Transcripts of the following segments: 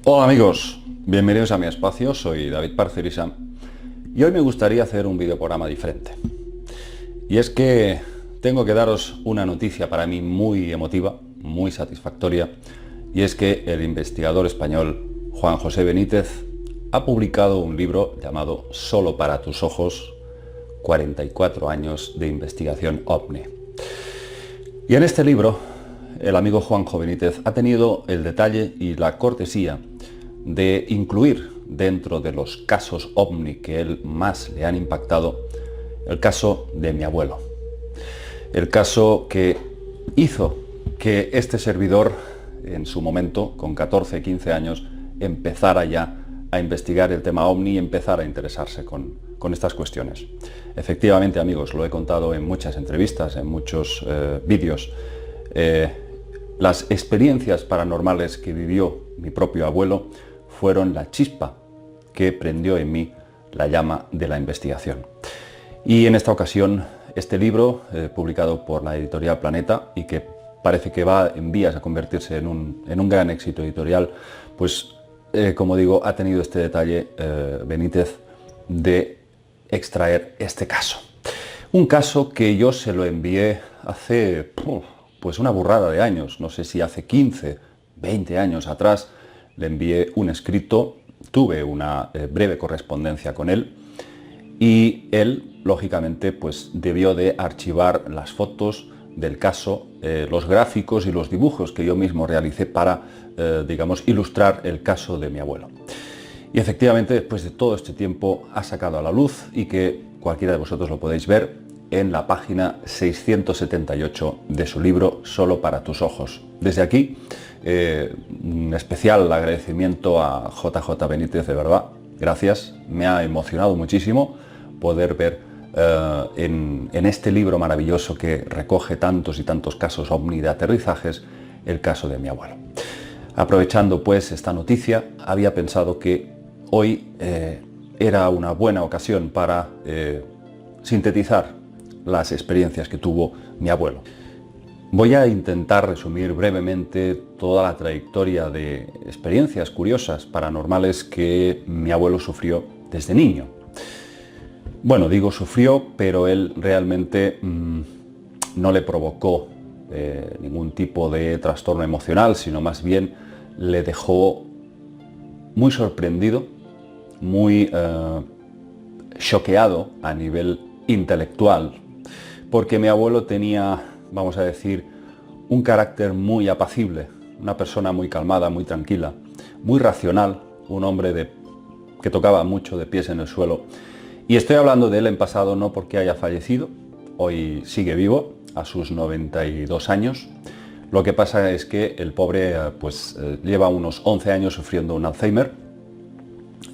Hola amigos, bienvenidos a mi espacio, soy David Parcerisa y hoy me gustaría hacer un videoprograma diferente. Y es que tengo que daros una noticia para mí muy emotiva, muy satisfactoria, y es que el investigador español Juan José Benítez ha publicado un libro llamado Solo para tus ojos, 44 años de investigación OVNI. Y en este libro, el amigo Juanjo Benítez ha tenido el detalle y la cortesía de incluir dentro de los casos OVNI que él más le han impactado, el caso de mi abuelo. El caso que hizo que este servidor, en su momento, con 14, 15 años, empezara ya a investigar el tema OVNI y empezara a interesarse con estas cuestiones. Efectivamente, amigos, lo he contado en muchas entrevistas, en muchos vídeos. Las experiencias paranormales que vivió mi propio abuelo fueron la chispa que prendió en mí la llama de la investigación. Y en esta ocasión, este libro, publicado por la editorial Planeta y que parece que va en vías a convertirse en un gran éxito editorial, pues como digo, ha tenido este detalle Benítez de extraer este caso. Un caso que yo se lo envié hace pues una burrada de años, no sé si hace 15, 20 años atrás. Le envié un escrito, tuve una breve correspondencia con él y él, lógicamente, pues debió de archivar las fotos del caso, los gráficos y los dibujos que yo mismo realicé para, digamos, ilustrar el caso de mi abuelo. Y efectivamente, después de todo este tiempo, ha sacado a la luz y que cualquiera de vosotros lo podéis ver en la página 678 de su libro Solo para tus ojos. Desde aquí, un especial agradecimiento a JJ Benítez, de verdad, gracias. Me ha emocionado muchísimo poder ver en este libro maravilloso que recoge tantos y tantos casos OVNI de aterrizajes, el caso de mi abuelo. Aprovechando pues esta noticia, había pensado que hoy era una buena ocasión para sintetizar las experiencias que tuvo mi abuelo. Voy a intentar resumir brevemente toda la trayectoria de experiencias curiosas, paranormales, que mi abuelo sufrió desde niño. Bueno, digo sufrió, pero él realmente no le provocó ningún tipo de trastorno emocional, sino más bien le dejó muy sorprendido, muy choqueado a nivel intelectual, porque mi abuelo tenía, vamos a decir, un carácter muy apacible, una persona muy calmada, muy tranquila, muy racional, un hombre que tocaba mucho de pies en el suelo. Y estoy hablando de él en pasado no porque haya fallecido, hoy sigue vivo a sus 92 años. Lo que pasa es que el pobre lleva unos 11 años sufriendo un Alzheimer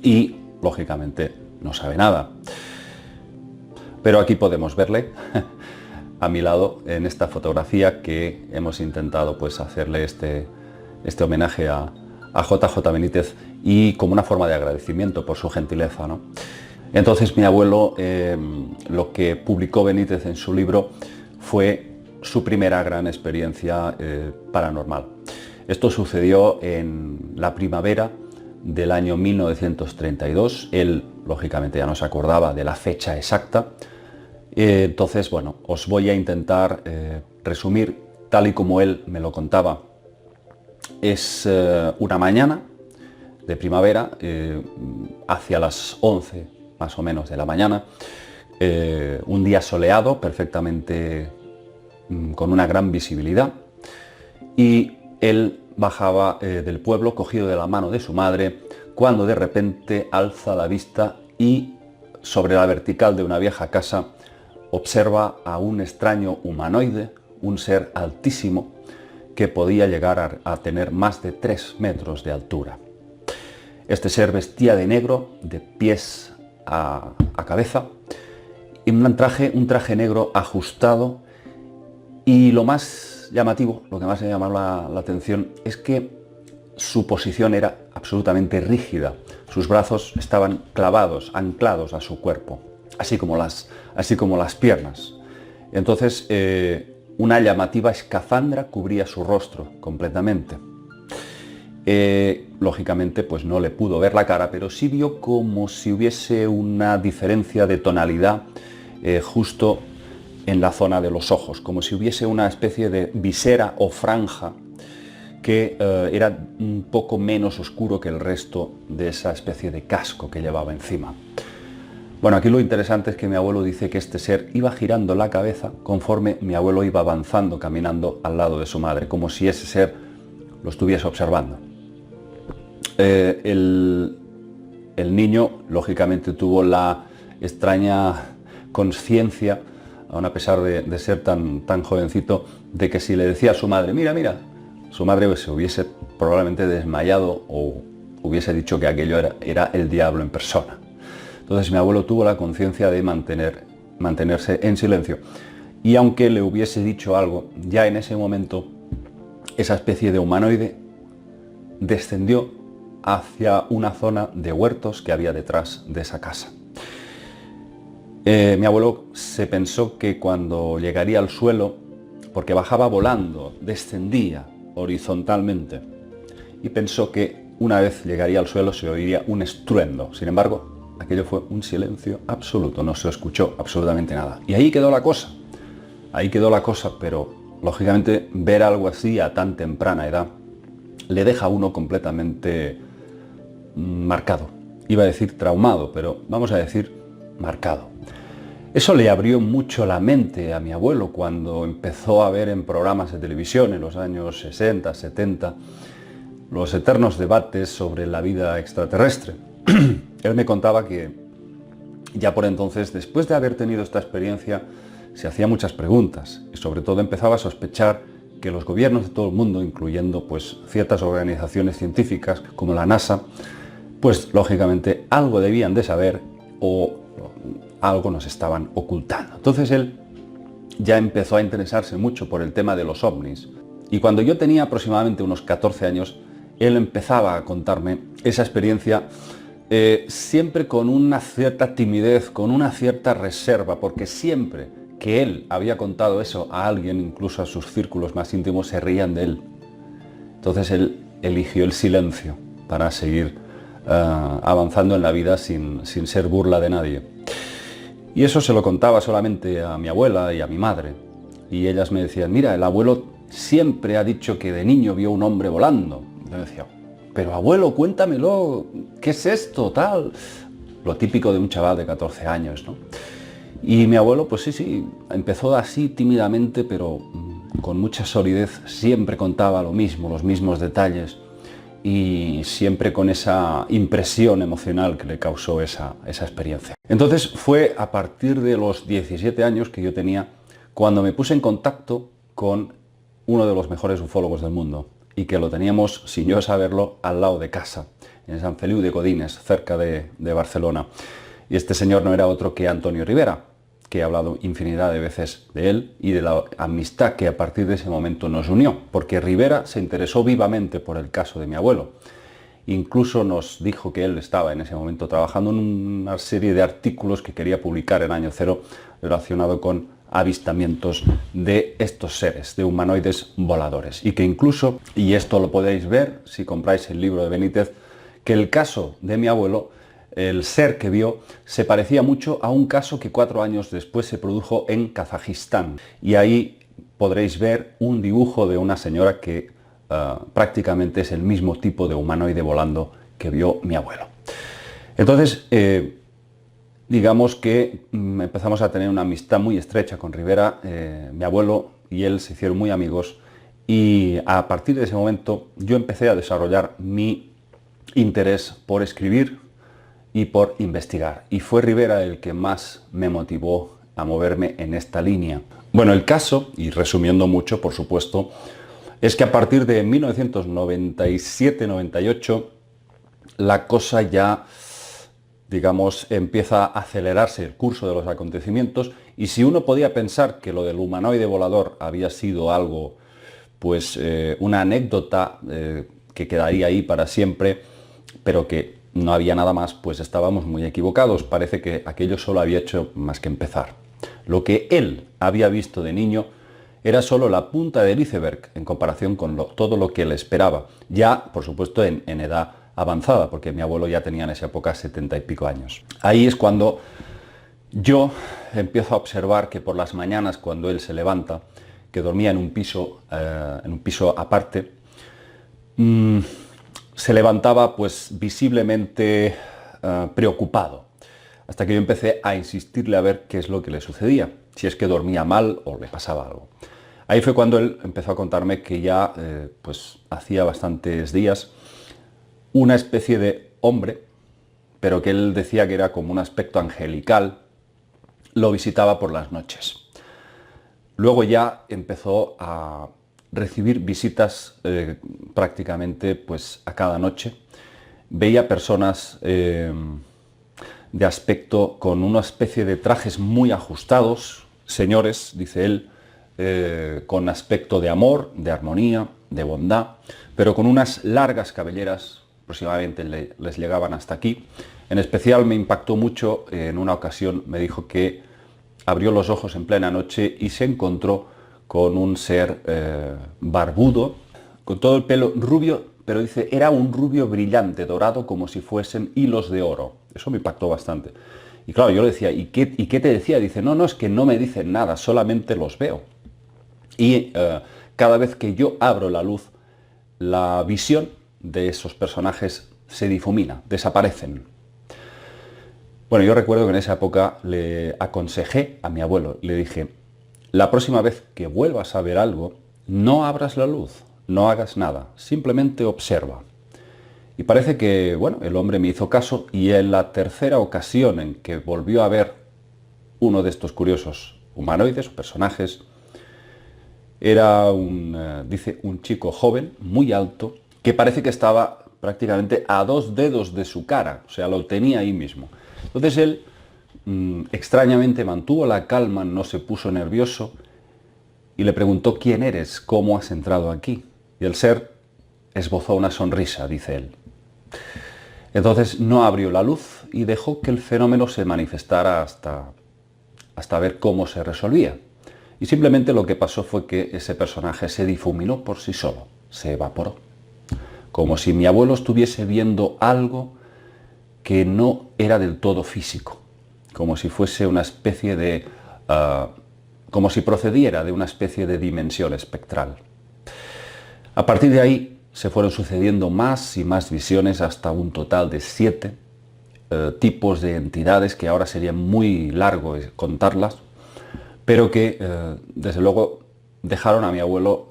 y, lógicamente, no sabe nada. Pero aquí podemos verle a mi lado en esta fotografía que hemos intentado pues hacerle este homenaje a JJ Benítez y como una forma de agradecimiento por su gentileza, ¿no? Entonces mi abuelo, lo que publicó Benítez en su libro fue su primera gran experiencia paranormal. Esto sucedió en la primavera del año 1932. Él, lógicamente, ya no se acordaba de la fecha exacta. Entonces, bueno, os voy a intentar resumir tal y como él me lo contaba. Es una mañana de primavera, hacia las 11 más o menos de la mañana, un día soleado, perfectamente con una gran visibilidad, y él bajaba del pueblo cogido de la mano de su madre, cuando de repente alza la vista y sobre la vertical de una vieja casa observa a un extraño humanoide, un ser altísimo que podía llegar a tener más de 3 metros de altura. Este ser vestía de negro de pies a cabeza, y un traje negro ajustado, y lo más llamativo, lo que más me llamó la atención es que su posición era absolutamente rígida. Sus brazos estaban clavados, anclados a su cuerpo, así como las piernas. Entonces, una llamativa escafandra cubría su rostro completamente. lógicamente pues no le pudo ver la cara, pero sí vio como si hubiese una diferencia de tonalidad justo en la zona de los ojos, como si hubiese una especie de visera o franja que era un poco menos oscuro que el resto de esa especie de casco que llevaba encima. Bueno, aquí lo interesante es que mi abuelo dice que este ser iba girando la cabeza conforme mi abuelo iba avanzando, caminando al lado de su madre, como si ese ser lo estuviese observando. El niño, lógicamente, tuvo la extraña conciencia, aun a pesar de ser tan jovencito, de que si le decía a su madre, mira, mira, su madre se hubiese probablemente desmayado o hubiese dicho que aquello era el diablo en persona. Entonces mi abuelo tuvo la conciencia de mantenerse en silencio. Y aunque le hubiese dicho algo, ya en ese momento esa especie de humanoide descendió hacia una zona de huertos que había detrás de esa casa. Mi abuelo se pensó que cuando llegaría al suelo, porque bajaba volando, descendía horizontalmente, y pensó que una vez llegaría al suelo se oiría un estruendo. Sin embargo, aquello fue un silencio absoluto, no se escuchó absolutamente nada. Y ahí quedó la cosa, pero lógicamente ver algo así a tan temprana edad le deja a uno completamente marcado. Iba a decir traumado, pero vamos a decir marcado. Eso le abrió mucho la mente a mi abuelo cuando empezó a ver en programas de televisión en los años 60, 70, los eternos debates sobre la vida extraterrestre. Él me contaba que ya por entonces, después de haber tenido esta experiencia, se hacía muchas preguntas y sobre todo empezaba a sospechar que los gobiernos de todo el mundo, incluyendo pues ciertas organizaciones científicas como la NASA, pues lógicamente algo debían de saber o algo nos estaban ocultando. Entonces él ya empezó a interesarse mucho por el tema de los ovnis y cuando yo tenía aproximadamente unos 14 años, él empezaba a contarme esa experiencia siempre con una cierta timidez, con una cierta reserva, porque siempre que él había contado eso a alguien, incluso a sus círculos más íntimos, se reían de él. Entonces él eligió el silencio para seguir avanzando en la vida sin ser burla de nadie. Y eso se lo contaba solamente a mi abuela y a mi madre. Y ellas me decían, mira, el abuelo siempre ha dicho que de niño vio un hombre volando. Yo decía, pero abuelo, cuéntamelo, ¿qué es esto, tal? Lo típico de un chaval de 14 años, ¿no? Y mi abuelo, pues sí, empezó así tímidamente, pero con mucha solidez, siempre contaba lo mismo, los mismos detalles, y siempre con esa impresión emocional que le causó esa experiencia. Entonces fue a partir de los 17 años que yo tenía, cuando me puse en contacto con uno de los mejores ufólogos del mundo, y que lo teníamos, sin yo saberlo, al lado de casa, en Sant Feliu de Codines, cerca de Barcelona. Y este señor no era otro que Antonio Rivera, que he hablado infinidad de veces de él y de la amistad que a partir de ese momento nos unió, porque Rivera se interesó vivamente por el caso de mi abuelo. Incluso nos dijo que él estaba en ese momento trabajando en una serie de artículos que quería publicar en Año Cero relacionado con avistamientos de estos seres, de humanoides voladores. Y que incluso, y esto lo podéis ver si compráis el libro de Benítez, que el caso de mi abuelo, el ser que vio, se parecía mucho a un caso que 4 años después se produjo en Kazajistán. Y ahí podréis ver un dibujo de una señora que prácticamente es el mismo tipo de humanoide volando que vio mi abuelo. Entonces, digamos que empezamos a tener una amistad muy estrecha con Rivera. Mi abuelo y él se hicieron muy amigos y a partir de ese momento yo empecé a desarrollar mi interés por escribir y por investigar. Y fue Rivera el que más me motivó a moverme en esta línea. Bueno, el caso, y resumiendo mucho, por supuesto, es que a partir de 1997-98 la cosa ya, digamos, empieza a acelerarse el curso de los acontecimientos, y si uno podía pensar que lo del humanoide volador había sido algo, pues una anécdota que quedaría ahí para siempre, pero que no había nada más, pues estábamos muy equivocados. Parece que aquello solo había hecho más que empezar. Lo que él había visto de niño era solo la punta del iceberg en comparación con todo lo que le esperaba, ya por supuesto en edad avanzada, porque mi abuelo ya tenía en esa época 70 y pico años. Ahí es cuando yo empiezo a observar que por las mañanas, cuando él se levanta, que dormía en un piso aparte, se levantaba pues visiblemente preocupado, hasta que yo empecé a insistirle a ver qué es lo que le sucedía, si es que dormía mal o le pasaba algo. Ahí fue cuando él empezó a contarme que ya pues hacía bastantes días una especie de hombre, pero que él decía que era como un aspecto angelical, lo visitaba por las noches. Luego ya empezó a recibir visitas prácticamente pues a cada noche. Veía personas de aspecto con una especie de trajes muy ajustados, señores, dice él, con aspecto de amor, de armonía, de bondad, pero con unas largas cabelleras, aproximadamente les llegaban hasta aquí. En especial me impactó mucho, en una ocasión me dijo que abrió los ojos en plena noche y se encontró con un ser barbudo, con todo el pelo rubio, pero dice, era un rubio brillante, dorado, como si fuesen hilos de oro. Eso me impactó bastante. Y claro, yo le decía, ¿y qué te decía? Dice, no, es que no me dicen nada, solamente los veo. Y cada vez que yo abro la luz, la visión de esos personajes se difumina, desaparecen. Bueno, yo recuerdo que en esa época le aconsejé a mi abuelo, le dije, la próxima vez que vuelvas a ver algo, no abras la luz, no hagas nada, simplemente observa. Y parece que, bueno, el hombre me hizo caso, y en la tercera ocasión en que volvió a ver uno de estos curiosos humanoides o personajes, era dice, un chico joven, muy alto, que parece que estaba prácticamente a 2 dedos de su cara, o sea, lo tenía ahí mismo. Entonces él extrañamente mantuvo la calma, no se puso nervioso y le preguntó, ¿quién eres? ¿Cómo has entrado aquí? Y el ser esbozó una sonrisa, dice él. Entonces no abrió la luz y dejó que el fenómeno se manifestara hasta ver cómo se resolvía. Y simplemente lo que pasó fue que ese personaje se difuminó por sí solo, se evaporó. Como si mi abuelo estuviese viendo algo que no era del todo físico, como si fuese una especie de... como si procediera de una especie de dimensión espectral. A partir de ahí se fueron sucediendo más y más visiones, hasta un total de 7 tipos de entidades, que ahora sería muy largo contarlas, pero que desde luego dejaron a mi abuelo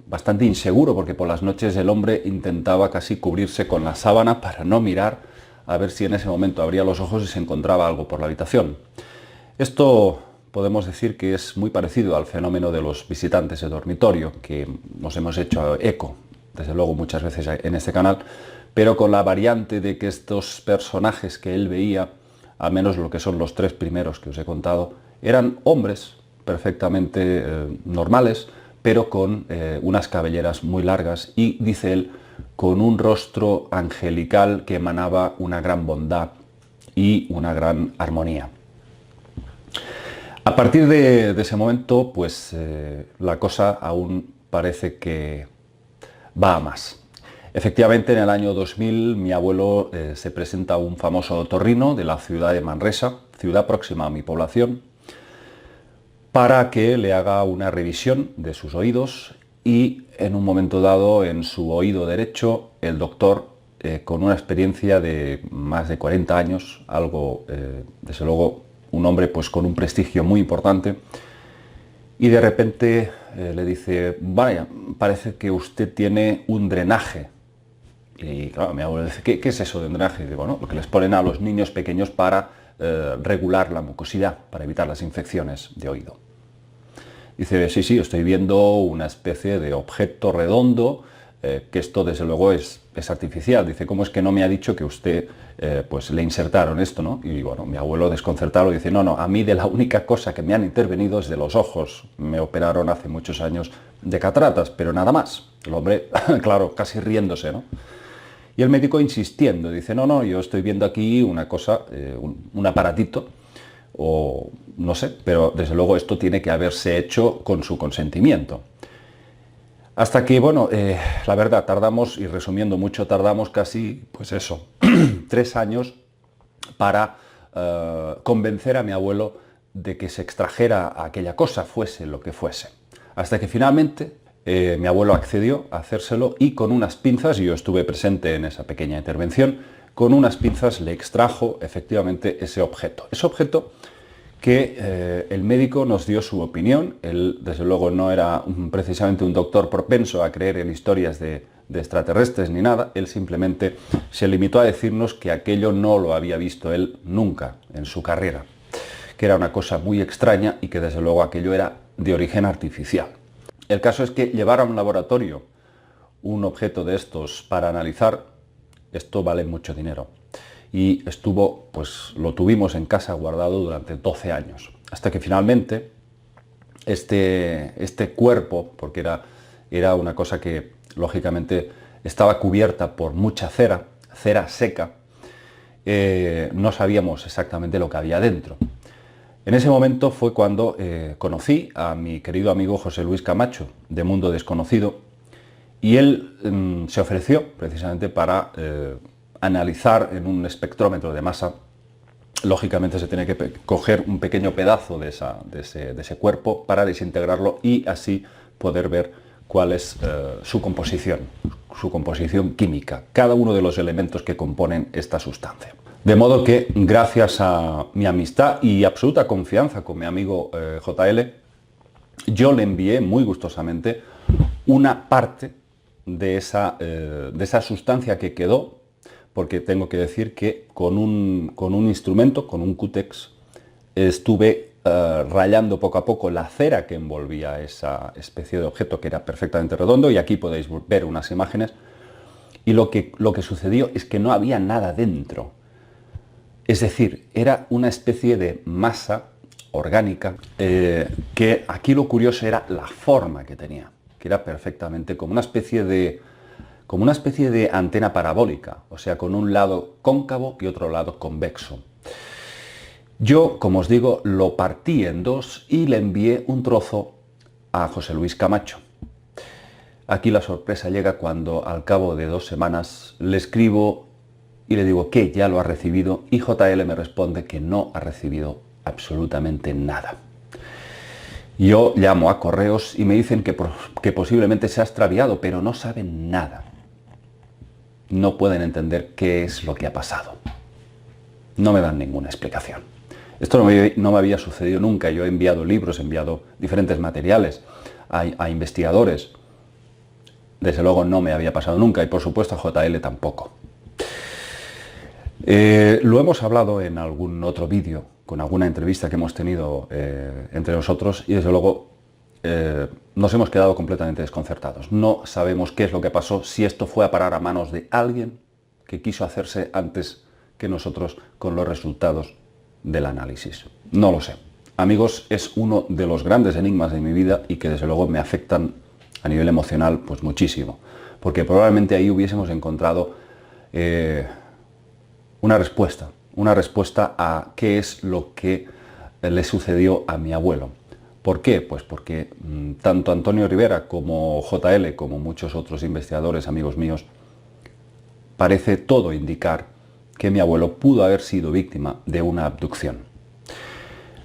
bastante inseguro, porque por las noches el hombre intentaba casi cubrirse con la sábana para no mirar a ver si en ese momento abría los ojos y se encontraba algo por la habitación. Esto podemos decir que es muy parecido al fenómeno de los visitantes de dormitorio, que nos hemos hecho eco, desde luego, muchas veces en este canal, pero con la variante de que estos personajes que él veía, al menos lo que son los 3 primeros que os he contado, eran hombres perfectamente normales, pero con unas cabelleras muy largas y, dice él, con un rostro angelical que emanaba una gran bondad y una gran armonía. A partir de ese momento, pues la cosa aún parece que va a más. Efectivamente, en el año 2000 mi abuelo se presenta a un famoso otorrino de la ciudad de Manresa, ciudad próxima a mi población, para que le haga una revisión de sus oídos, y en un momento dado en su oído derecho el doctor, con una experiencia de más de 40 años, algo, desde luego, un hombre pues con un prestigio muy importante, y de repente le dice, vaya, parece que usted tiene un drenaje. Y claro, mi abuelo dice, ¿qué es eso de drenaje? Y digo, bueno, lo que les ponen a los niños pequeños para regular la mucosidad, para evitar las infecciones de oído. Dice, sí, estoy viendo una especie de objeto redondo, que esto desde luego es artificial. Dice, ¿cómo es que no me ha dicho que usted pues le insertaron esto, ¿no? Y bueno, mi abuelo desconcertado dice, no, a mí de la única cosa que me han intervenido es de los ojos. Me operaron hace muchos años de cataratas, pero nada más. El hombre, claro, casi riéndose, ¿no? Y el médico insistiendo, dice, no, yo estoy viendo aquí una cosa, un aparatito, o no sé, pero desde luego esto tiene que haberse hecho con su consentimiento. Hasta que, bueno, la verdad, tardamos, y resumiendo mucho, tardamos casi, pues eso, 3 años para convencer a mi abuelo de que se extrajera aquella cosa, fuese lo que fuese. Hasta que finalmente mi abuelo accedió a hacérselo y con unas pinzas, y yo estuve presente en esa pequeña intervención, con unas pinzas le extrajo efectivamente ese objeto. Ese objeto que el médico nos dio su opinión. Él, desde luego, no era precisamente un doctor propenso a creer en historias de extraterrestres ni nada. Él simplemente se limitó a decirnos que aquello no lo había visto él nunca en su carrera, que era una cosa muy extraña y que desde luego aquello era de origen artificial. El caso es que llevar a un laboratorio un objeto de estos para analizar, esto vale mucho dinero. Y pues lo tuvimos en casa guardado durante 12 años, hasta que finalmente este cuerpo, porque era una cosa que lógicamente estaba cubierta por mucha cera seca, no sabíamos exactamente lo que había dentro. En ese momento fue cuando conocí a mi querido amigo José Luis Camacho, de Mundo Desconocido, y él se ofreció precisamente para analizar en un espectrómetro de masa. Lógicamente se tiene que coger un pequeño pedazo de ese cuerpo para desintegrarlo y así poder ver cuál es su composición química, cada uno de los elementos que componen esta sustancia. De modo que, gracias a mi amistad y absoluta confianza con mi amigo JL, yo le envié muy gustosamente una parte de esa sustancia que quedó, porque tengo que decir que con un instrumento, con un cútex, estuve rayando poco a poco la cera que envolvía esa especie de objeto que era perfectamente redondo, y aquí podéis ver unas imágenes, y lo que sucedió es que no había nada dentro. Es decir, era una especie de masa orgánica que aquí lo curioso era la forma que tenía, que era perfectamente como una especie de antena parabólica, o sea, con un lado cóncavo y otro lado convexo. Yo, como os digo, lo partí en dos y le envié un trozo a José Luis Camacho. Aquí la sorpresa llega cuando al cabo de 2 semanas le escribo y le digo que ya lo ha recibido, y JL me responde que no ha recibido absolutamente nada. Yo llamo a correos y me dicen que posiblemente se ha extraviado, pero no saben nada. No pueden entender qué es lo que ha pasado. No me dan ninguna explicación. Esto no me había sucedido nunca. Yo he enviado libros, he enviado diferentes materiales a investigadores. Desde luego no me había pasado nunca, y por supuesto a JL tampoco. Lo hemos hablado en algún otro vídeo, con alguna entrevista que hemos tenido entre nosotros, y desde luego nos hemos quedado completamente desconcertados. No sabemos qué es lo que pasó, si esto fue a parar a manos de alguien que quiso hacerse antes que nosotros con los resultados del análisis. No lo sé. Amigos, es uno de los grandes enigmas de mi vida y que desde luego me afectan a nivel emocional pues muchísimo, porque probablemente ahí hubiésemos encontrado una respuesta a qué es lo que le sucedió a mi abuelo. ¿Por qué? Pues porque tanto Antonio Rivera como JL, como muchos otros investigadores, amigos míos, parece todo indicar que mi abuelo pudo haber sido víctima de una abducción.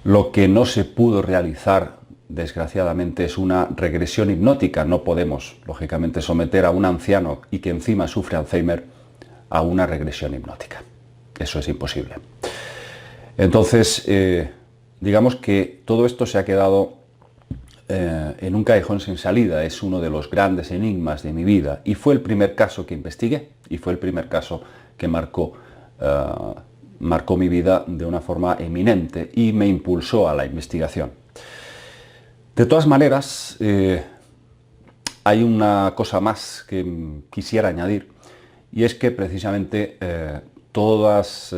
Lo que no se pudo realizar, desgraciadamente, es una regresión hipnótica. No podemos, lógicamente, someter a un anciano y que encima sufre Alzheimer a una regresión hipnótica. Eso es imposible. Entonces, digamos que todo esto se ha quedado en un callejón sin salida. Es uno de los grandes enigmas de mi vida, y fue el primer caso que investigué, y fue el primer caso que marcó mi vida de una forma eminente y me impulsó a la investigación. De todas maneras, hay una cosa más que quisiera añadir, y es que precisamente todas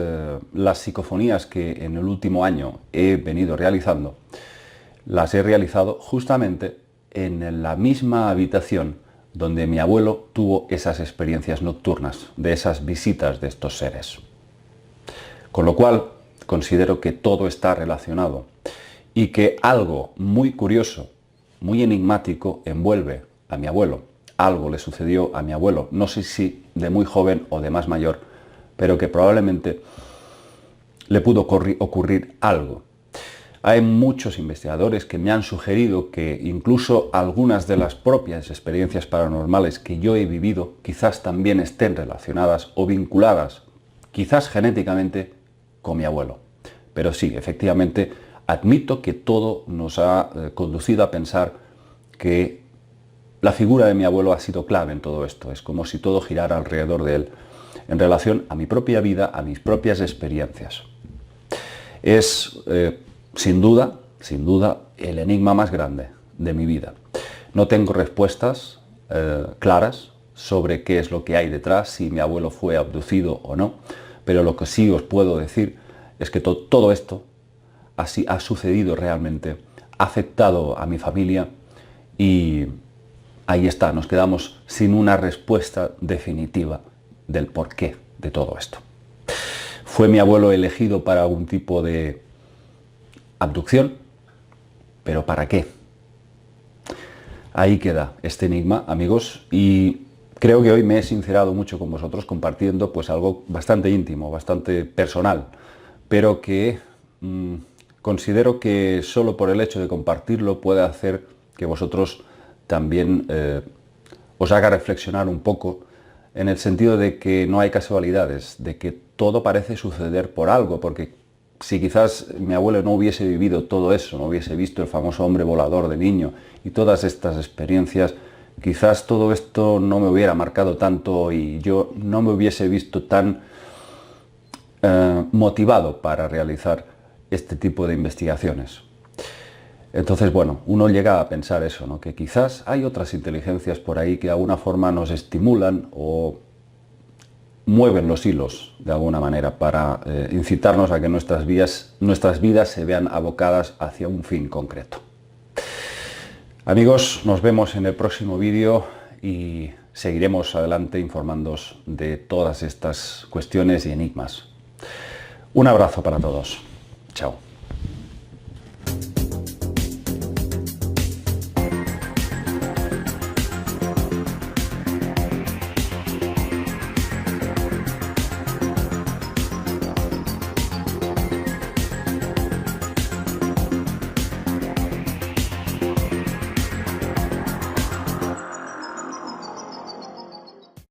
las psicofonías que en el último año he venido realizando, las he realizado justamente en la misma habitación donde mi abuelo tuvo esas experiencias nocturnas, de esas visitas de estos seres. Con lo cual, considero que todo está relacionado y que algo muy curioso, muy enigmático, envuelve a mi abuelo. algo le sucedió a mi abuelo, no sé si de muy joven o de más mayor, pero que probablemente le pudo ocurrir algo. Hay muchos investigadores que me han sugerido que incluso algunas de las propias experiencias paranormales que yo he vivido quizás también estén relacionadas o vinculadas, quizás genéticamente, con mi abuelo. Pero sí, efectivamente, admito que todo nos ha conducido a pensar que la figura de mi abuelo ha sido clave en todo esto. Es como si todo girara alrededor de él, en relación a mi propia vida, a mis propias experiencias. Es, sin duda, el enigma más grande de mi vida. No tengo respuestas claras sobre qué es lo que hay detrás, si mi abuelo fue abducido o no, pero lo que sí os puedo decir es que todo esto así ha sucedido realmente, ha afectado a mi familia y ahí está, nos quedamos sin una respuesta definitiva del porqué de todo esto. ¿Fue mi abuelo elegido para algún tipo de abducción? ¿Pero para qué? Ahí queda este enigma, amigos, y creo que hoy me he sincerado mucho con vosotros compartiendo pues algo bastante íntimo, bastante personal, pero que considero que solo por el hecho de compartirlo puede hacer que vosotros también os haga reflexionar un poco, en el sentido de que no hay casualidades, de que todo parece suceder por algo, porque si quizás mi abuelo no hubiese vivido todo eso, no hubiese visto el famoso hombre volador de niño y todas estas experiencias, quizás todo esto no me hubiera marcado tanto y yo no me hubiese visto tan motivado para realizar este tipo de investigaciones. Entonces, bueno, uno llega a pensar eso, ¿no? Que quizás hay otras inteligencias por ahí que de alguna forma nos estimulan o mueven los hilos de alguna manera para incitarnos a que nuestras vidas se vean abocadas hacia un fin concreto. Amigos, nos vemos en el próximo vídeo y seguiremos adelante informándoos de todas estas cuestiones y enigmas. Un abrazo para todos. Chao.